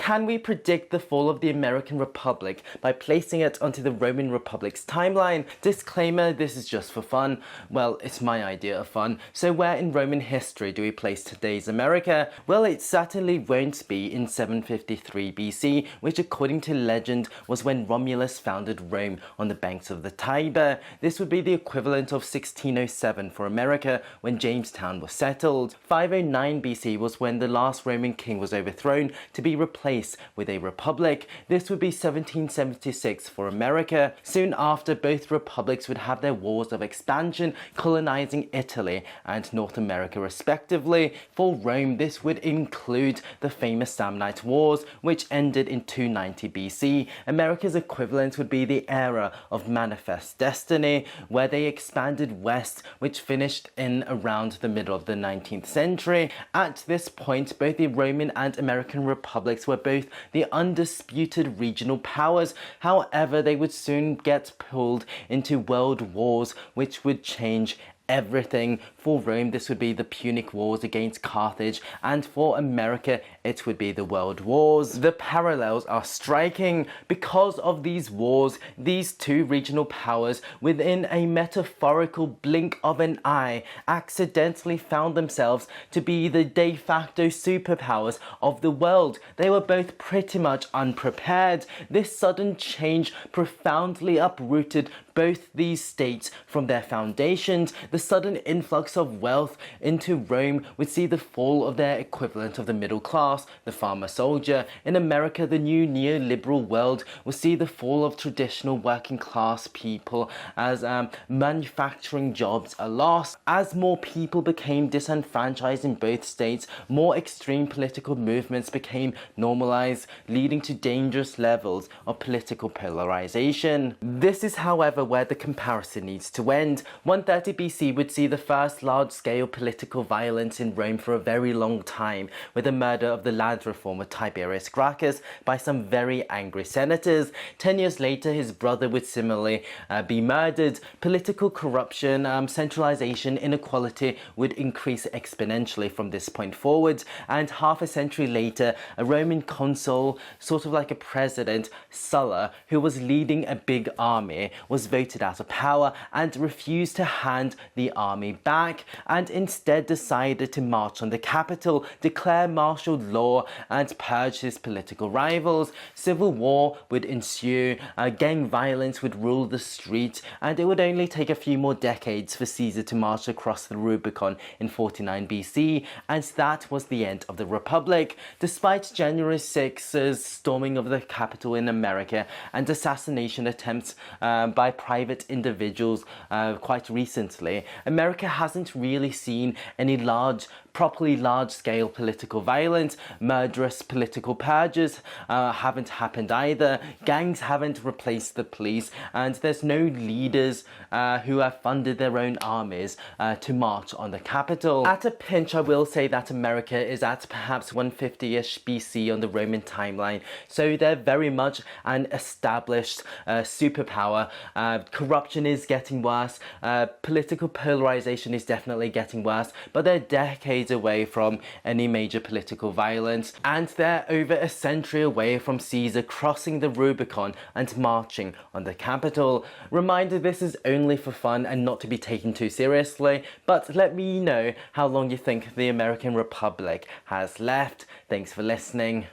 can we predict the fall of the American Republic by placing it onto the Roman Republic's timeline? Disclaimer, this is just for fun. Well, it's my idea of fun. So where in Roman history do we place today's America? Well, it certainly won't be in 753 BC, which according to legend was when Romulus founded Rome on the banks of the Tiber. This would be the equivalent of 1607 for America when Jamestown was settled. 509 BC was when the last Roman king was overthrown to be replaced with a republic. This would be 1776 for America. Soon after, both republics would have their wars of expansion, colonizing Italy and North America respectively. For Rome, this would include the famous Samnite Wars, which ended in 290 BC. America's equivalent would be the era of Manifest Destiny, where they expanded west, which finished in around the middle of the 19th century. At this point, both the Roman and American republics were both the undisputed regional powers. However, they would soon get pulled into world wars, which would change everything. For Rome, this would be the Punic Wars against Carthage, and for America, it would be the World Wars. The parallels are striking. Because of these wars, these two regional powers, within a metaphorical blink of an eye, accidentally found themselves to be the de facto superpowers of the world. They were both pretty much unprepared. This sudden change profoundly uprooted both these states from their foundations. The sudden influx of wealth into Rome would see the fall of their equivalent of the middle class, the farmer soldier. In America, the new neoliberal world will see the fall of traditional working class people as manufacturing jobs are lost. As more people became disenfranchised in both states, more extreme political movements became normalized, leading to dangerous levels of political polarization. This is, however, where the comparison needs to end. 130 BC would see the first large-scale political violence in Rome for a very long time, with the murder of the land reformer Tiberius Gracchus by some very angry senators. 10 years later, his brother would similarly be murdered. Political corruption, centralization, inequality would increase exponentially from this point forward, and half a century later, a Roman consul, sort of like a president, Sulla, who was leading a big army, was voted out of power and refused to hand the army back, and instead decided to march on the capital, declare martial law, and purge his political rivals. Civil war would ensue, gang violence would rule the street, and it would only take a few more decades for Caesar to march across the Rubicon in 49 BC, and that was the end of the Republic. Despite January 6th's storming of the Capitol in America and assassination attempts by private individuals quite recently, America hasn't really seen any properly large-scale political violence. Murderous political purges haven't happened either. Gangs haven't replaced the police, and there's no leaders who have funded their own armies to march on the Capitol. At a pinch, I will say that America is at perhaps 150-ish BC on the Roman timeline, so they're very much an established superpower. Corruption is getting worse, political polarization is definitely getting worse, but they're decades away from any major political violence, and they're over a century away from Caesar crossing the Rubicon and marching on the Capitol. Reminder, this is only for fun and not to be taken too seriously, but let me know how long you think the American Republic has left. Thanks for listening.